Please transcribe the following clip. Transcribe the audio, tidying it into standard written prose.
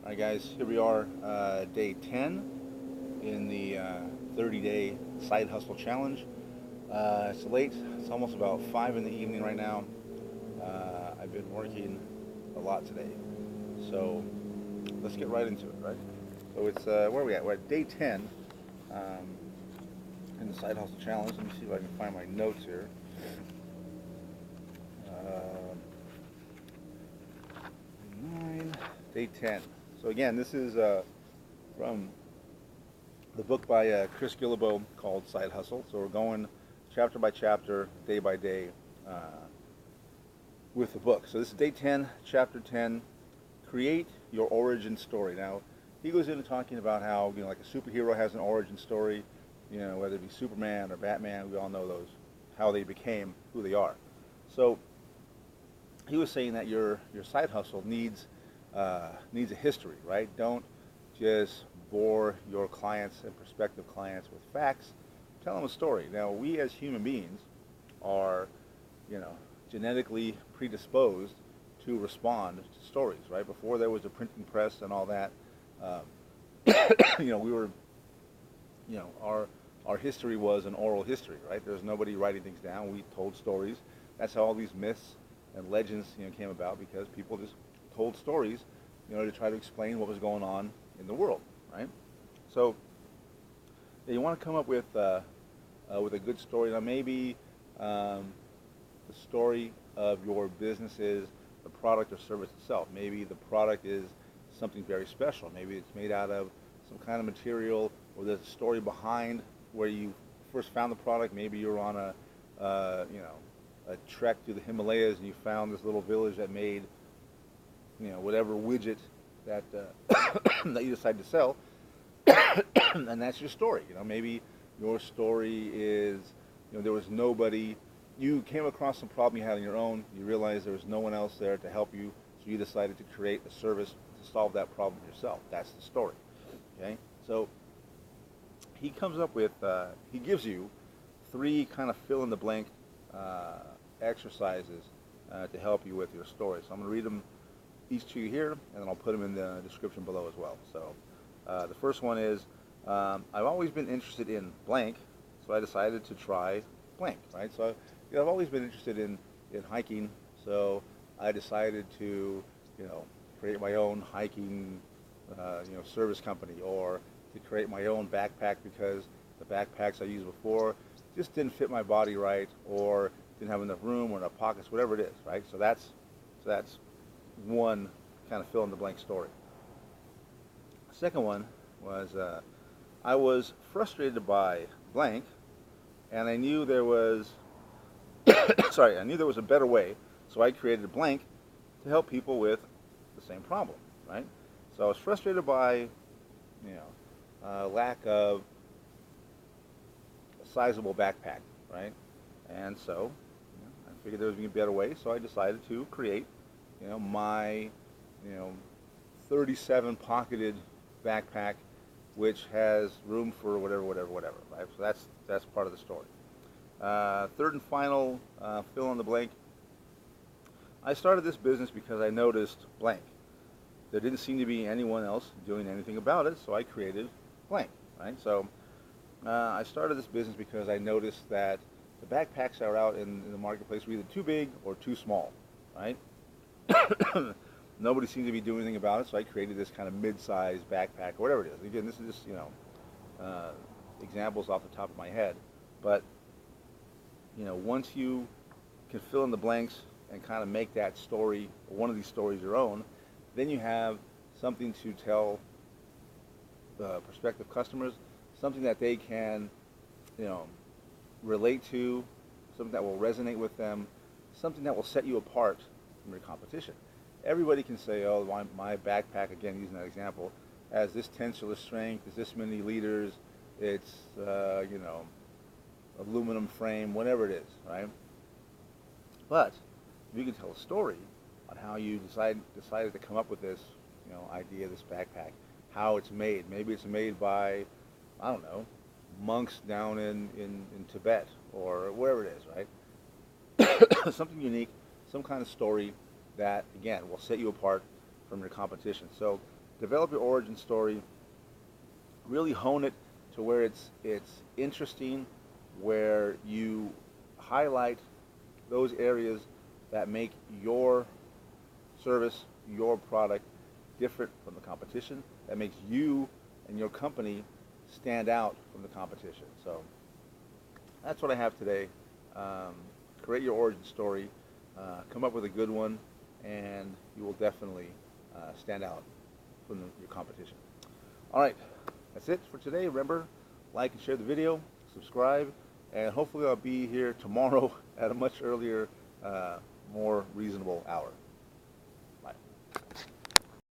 All right, guys, here we are, day 10 in the 30-day side hustle challenge. It's late. It's almost about 5 in the evening right now. I've been working a lot today. So let's get right into it, right? So it's, where are we at? We're at day 10 um, in the side hustle challenge. Let me see if I can find my notes here. Uh, 9, day 10. So again, this is from the book by Chris Guillebeau called Side Hustle. So we're going chapter by chapter, day by day with the book. So this is day 10, chapter 10, create your origin story. Now, he goes into talking about how, like a superhero has an origin story, whether it be Superman or Batman, we all know those, how they became who they are. So he was saying that your side hustle needs a history, right? Don't just bore your clients and prospective clients with facts. Tell them a story. Now, we as human beings are, you know, genetically predisposed to respond to stories, right? Before there was a printing press and all that, um, we were, our history was an oral history, right? There's nobody writing things down. We told stories. That's how all these myths and legends, came about because people just told stories, to try to explain what was going on in the world, right? So you want to come up with a good story. Now maybe the story of your business is the product or service itself. Maybe the product is something very special. Maybe it's made out of some kind of material, or there's a story behind where you first found the product. Maybe you're on a trek through the Himalayas and you found this little village that made, whatever widget that that you decide to sell, and that's your story. Maybe your story is, there was nobody. You came across some problem you had on your own. You realized there was no one else there to help you, so you decided to create a service to solve that problem yourself. That's the story. Okay, so he comes up with, he gives you three kind of fill in the blank exercises to help you with your story. So I'm going to read them each to you here, and then I'll put them in the description below as well. So the first one is, I've always been interested in blank, so I decided to try blank, right? So I've always been interested in hiking, so I decided to, create my own hiking, service company, or to create my own backpack because the backpacks I used before just didn't fit my body right, or didn't have enough room or enough pockets, whatever it is, right? So that's one kind of fill in the blank story. The second one was, I was frustrated by blank, and I knew there was I knew there was a better way, so I created a blank to help people with the same problem, right? So I was frustrated by, lack of a sizable backpack, right? And so I figured there was going to be a better way, so I decided to create, my, 37 pocketed backpack, which has room for whatever, right? So that's part of the story. Third and final fill in the blank. I started this business because I noticed blank. There didn't seem to be anyone else doing anything about it, so I created blank, right? So I started this business because I noticed that the backpacks that are out in the marketplace were either too big or too small, right? Nobody seemed to be doing anything about it, so I created this kind of mid-sized backpack, or whatever it is. Again, this is just, examples off the top of my head. But, once you can fill in the blanks and kind of make that story, or one of these stories, your own, then you have something to tell prospective customers, something that they can, relate to, something that will resonate with them, something that will set you apart from your competition. Everybody can say, oh, my backpack, again, using that example, has this tensile strength, it's this many liters, it's, aluminum frame, whatever it is, right? But if you can tell a story on how you decided to come up with this, idea, this backpack, how it's made. Maybe it's made by, I don't know, monks down in Tibet, or wherever it is, right? Something unique, some kind of story that, again, will set you apart from your competition. So develop your origin story, really hone it to where it's interesting, where you highlight those areas that make your service, your product different from the competition, that makes you and your company stand out from the competition. So that's what I have today. Create your origin story, come up with a good one, and you will definitely stand out from your competition. All right, that's it for today. Remember, like and share the video, subscribe, and hopefully I'll be here tomorrow at a much earlier, more reasonable hour.